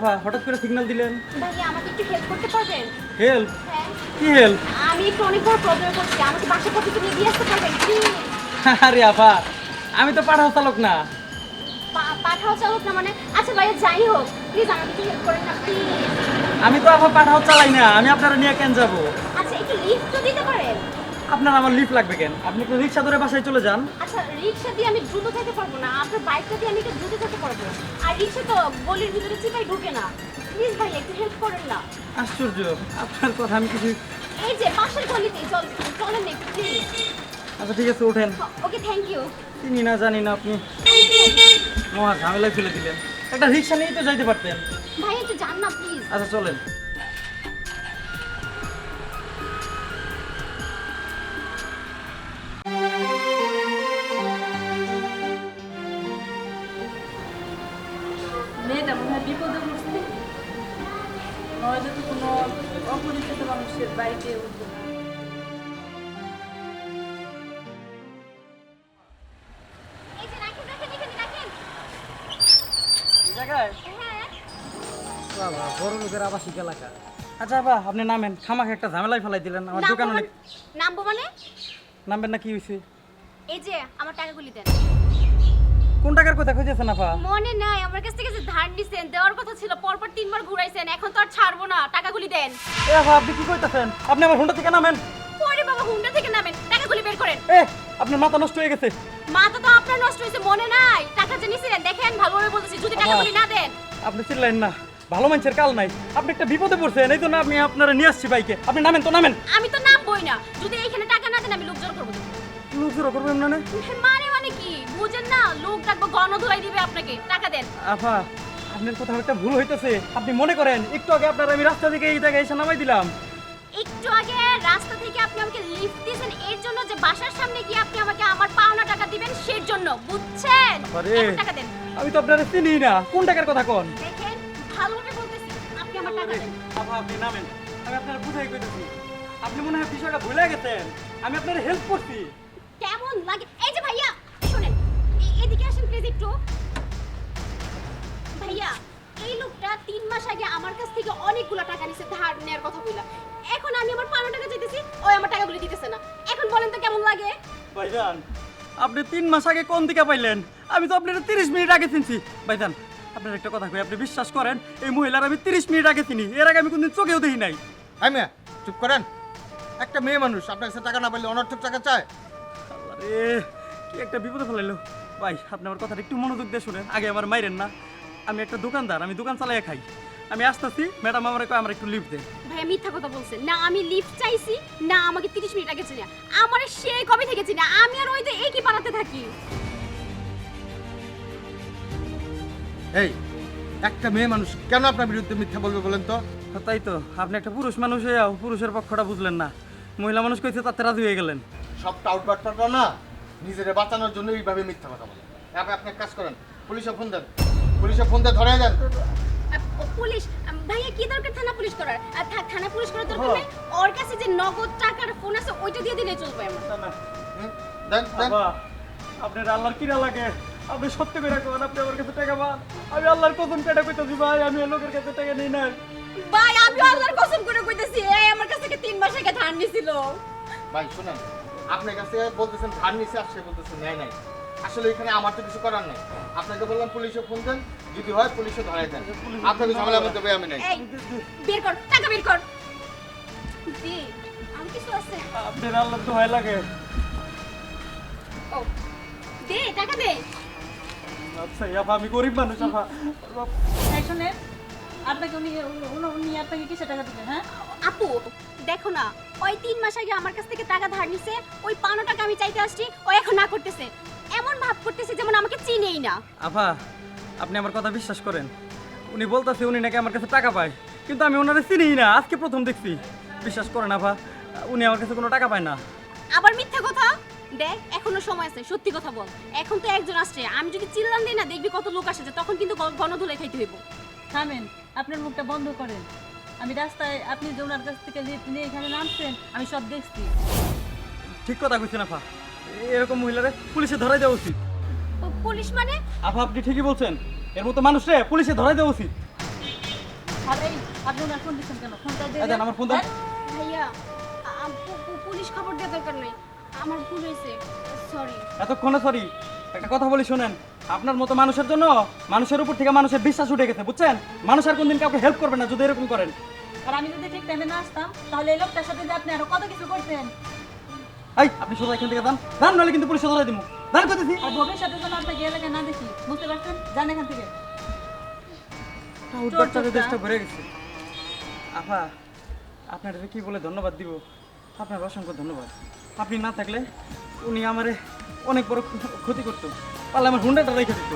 আফা হঠাৎ করে সিগন্যাল দিলেন? ভাইয়া আমাকে একটু হেল্প করতে পারবেন? হেল্প? হ্যাঁ, কি হেল্প? আমি একটু অনেক বড় প্রবলেমে পড়ছি, আমাকে বাসা পর্যন্ত নিয়ে দিয়ে আসতে পারবেন প্লিজ? আরে আফা, আমি তো পাঠাও চালক না। পাঠাও চালক না মানে? আচ্ছা ভাইয়া যাই হোক, প্লিজ আমাকে একটু হেল্প করেন না প্লিজ। আমি তো আফা পাঠাও চালাই না, আমি আপনারা নিয়ে কেন যাবো? আচ্ছা একটু লিফট তো দিতে পারেন? আপনার আমার লিফট লাগবে কেন? আপনি একটু রিক্সা ধরে বাসায় চলে যান। আচ্ছা রিক্সা দিয়ে আমি দ্রুত যেতে পারবো না, আপনার বাইকটা দিয়ে আমি একটু দ্রুত যেতে পারবো। আর রিক্সা তো গলির ভিতরে চিপাই ঢুকে না। প্লিজ ভাই একটু হেল্প করেন না। আশ্চর্য, আপনার কথা আমি কিছু। এই যে পাশের গলিতে চলেন না প্লিজ। আচ্ছা ঠিক আছে, ওঠেন। Okay thank you. চিনি না জানি না, আপনি মহা ঝামেলায় ফেলে দিলেন। একটা রিক্সা নিয়েই তো যাইতে পারতেন। ভাই একটু যান না প্লিজ। আচ্ছা চলেন। মেয়েটা মনে হয় বিপদে পড়ছে, নয়তো তো কোনো অপরিচিত মানুষের বাড়িতে উঠবো না। এই যে রাখেন রাখেন এখানে রাখেন। এই জায়গায় হ্যাঁ বাবা, বড় লোকের আবাসিক এলাকা। আচ্ছা বাবা, আপনি নামেন। খামাখা একটা ঝামেলায় ফেলাই দিলেন আমার দোকান। অনেক নামবো মানে? নামবেন না, কি হয়েছে? এই যে আমার টাকাগুলি দেন। কোন টাকার কথা খুঁজেছেন আপা? মনে নাই আমার কাছ থেকে যে ধার নিছেন, দেওয়ার কথা ছিল, পরপর 3 বার ঘুরাইছেন, এখন তো আর ছাড়বো না, টাকাগুলি দেন। এ আপা, আপনি কি কইতাছেন? আপনি আমার হুন্ডা থেকে নামেন। ওরে বাবা, হুন্ডা থেকে নামেন, টাকাগুলি বের করেন। এ, আপনার মাথা নষ্ট হয়ে গেছে। মাথা তো আপনার নষ্ট হয়েছে, মনে নাই টাকা যে নিছিলেন? দেখেন ভালোভাবে বলতেছি, যদি টাকাগুলি না দেন। আপনি চিল্লাইন না, ভালো মানুষের কাল নাই। আপনি একটা বিপদে পড়ছেন, এই জন্য আমি আপনারা নিয়ে আসছি বাইকে। আপনি নামেন তো, নামেন। আমি তো নামবই না, যদি এইখানে টাকা না দেন আমি লোক জড়ো করবো। লোক জোর করবেন না? মানে কি বুঝেন না? লোক ডাকবো, গণধোলাই দিবে আপনাকে, টাকা দেন। আপা, আপনার কোথাও একটা ভুল হইতেছে। আপনি মনে করেন একটু আগে আপনার আমি রাস্তা থেকে এই জায়গায় এসে নামাই দিলাম। একটু আগে রাস্তা থেকে আপনি আমাকে লিফট দিয়েছেন এর জন্য, যে বাসার সামনে গিয়ে আপনি আমাকে আমার পাওনা টাকা দিবেন সেই জন্য, বুঝছেন? আরে, এখন টাকা দেন। আমি তো আপনার চিনি না, কোন টাকার কথা কোন? দেখেন ভালোভাবে বলতেছি, আপনি আমার টাকা দেন। আপা, আপনি নামেন। আমি আপনার বুঝাই কইতেছি। আপনি মনে হয় বিষয়টা ভুলে গেছেন। আমি আপনার হেল্প করছি। কেমন লাগে? এই যে ভাইয়া শুনেন, এদিকে আসেন প্লিজ একটু। ভাইয়া এই লোকটা 3 মাস আগে আমার কাছ থেকে অনেকগুলো টাকা নিছে ধার নেওয়ার কথা বললা, এখন আমি আমার 5 টাকা চাইতেছি, ওই আমার টাকাগুলো দিতেছে না। এখন বলেন তো কেমন লাগে? ভাইজান, আপনি 3 মাস আগে কোন দিকে পাইলেন? আমি তো আপনার 30 মিনিট আগে চিনছি। ভাইজান, আপনার একটা কথা কই, আপনি বিশ্বাস করেন, এই মহিলার আমি 30 মিনিট আগে চিনি। এর আগে আমি কোনদিন চোখেও দেখি নাই। হ্যাঁ মিয়া, চুপ করেন। একটা মেয়ে মানুষ আপনার কাছে টাকা না পাইলে অনর্থক টাকা চায়? আরে, কি একটা বিপদে ফেলাইলো। ভাই, আপনি আমার কথাটা একটু মনোযোগ দিয়ে শুনেন, আগে আমার মাইরেন না। আমি একটা দোকানদার, আমি দোকান চালাই খাই। আমি আসতেছি, ম্যাডাম আমার কয় আমার একটু লিফট দেন। ভাইয়া মিথ্যা কথা বলছেন না, আমি লিফট চাইছি না, আমাকে 30 মিনিট আগে চিনি। আমার সেই কবে থেকে চিনি, আমি আর ওই তো একই পাড়াতে থাকি। এই, একটা মেয়ে মানুষ কেন আপনার বিরুদ্ধে মিথ্যা বলবে বলেন তো? তাই তো, আপনি একটা পুরুষ মানুষ হয়েও পুরুষের পক্ষটা বুঝলেন না। মহিলা মানুষ কইছে তাতে রাজি হয়ে গেলেন। সব টাউটবাটপাটরা না নিজের বাঁচানোর জন্য এইভাবে মিথ্যা কথা বলে। আপনি এক কাজ করেন, পুলিশে ফোন দেন। পুলিশে ফোন দিয়ে ধরে দেন। পুলিশ? ভাইয়া কি দরকার থানা পুলিশ করার? থানা পুলিশ করার দরকার নেই, ওর কাছে যে নগদ টাকার ফোন আছে ওইটা দিয়ে দিলে চলবে আমার। দেন দেন। বাবা, আপনার আল্লাহর কিরা লাগে? আপনি সত্যি করে রাখবেন, আপনি আমার কাছে টাকা পান। আমি আল্লাহর কসম কেটে কইতেছি ভাই, আমি এই লোকের কাছে টাকা নেই না। ভাই আমি আল্লাহর কসম করে কইতেছি, এই আমার কাছ থেকে 3 মাস আগে ধার নিছিল। ভাই শুনেন, আপনার কাছে বলতেছেন ধার নিছে, আর সে বলতেছে নেয় নাই। আসলে এখানে আমার তো কিছু করার নেই। আপনাকে বললাম পুলিশে ফোন দেন, যদি হয় পুলিশে ধরাই দেন। আপনাকে ঝামেলার মধ্যে আমি নাই। এই বের কর টাকা, বের কর। দি আমি কিছু আছে? আপনার আল্লাহর দোহাই লাগে। ও দে টাকা দে। আচ্ছা আপা, আমি গরিব মানুষ আপা। এই শোনেন, আপনাকে উনি আপনাকে কিসে টাকা দিবেন? হ্যাঁ আপু দেখো না, ওই 3 মাস আগে আমার কাছ থেকে টাকা ধার নিছে, ওই 5 টাকা আমি চাইতে আসছি, ও এখন না করতেছে, এমন ভাব করতেছে যেমন আমাকে চিনেই না। আপা, আপনি আমার কথা বিশ্বাস করেন। উনি বলতেছে উনি নাকি আমার কাছে টাকা পায়, কিন্তু আমি ওনারে চিনিই না, আজকে প্রথম দেখছি। বিশ্বাস করেন আপা, উনি আমার কাছে কোনো টাকা পায় না। আবার মিথ্যা কথা? দেখ এখনো সময় আছে, সত্যি কথা বল। এখন তো একজন আসছে, আমি যদি চিল্লান দিই না, দেখবি কত লোক আসে, তখন কিন্তু গণধোলাই খাইতে হইব। থামেন, আপনার মুখটা বন্ধ করেন। আমি রাস্তায় আপনি যে ওনার কাছ থেকে লিফট নিয়ে এখানে নামছেন, আমি সব দেখছি। ঠিক কথা কইছেন আপা, এরকম মহিলারে পুলিশে ধরাই দেওয়া উচিত। পুলিশ মানে? আপা, আপনি ঠিকই বলছেন, এর মতো মানুষরে পুলিশে ধরাই দেওয়া উচিত। আর এই আপনি ওনার ফোন দিচ্ছেন কেন? ফোনটা দিয়ে এই দেন, দেন। আমার ফোন দেন। হ্যাঁ? ভাইয়া পুলিশ খবর দেওয়ার দরকার নাই, আমার ভুল হয়েছে, সরি। এতক্ষণে সরি, একটা কথা বলি শোনেন, আপনার মতো মানুষের জন্য মানুষের উপর থেকে মানুষের বিশ্বাস উঠে গেছে, বুঝছেন? মানুষ আর কোনদিন কাউকে হেল্প করবে না যদি এরকম করেন। আর আমি যদি ঠিক টাইমে না আসতাম তাহলে এই লোকটার সাথে যে আপনি আরো কত কিছু করতেন। এই আপনি সোজা এখান থেকে যান, যান নাহলে কিন্তু পুলিশে ধরে দিব। যান করতেছি। আর ভবিষ্যতে যেন আপনাকে এলাকায় না দেখি, বুঝতে পারছেন? যান এখান থেকে। বাচ্চাদের দেশটা ভরে গেছে। আপা, আপনার কি বলে ধন্যবাদ দিব? আপনার অসংখ্য ধন্যবাদ। আপনি না থাকলে উনি আমারে অনেক বড় ক্ষতি করতো, পারলে আমার হুন্ডাটা রেখে দিত।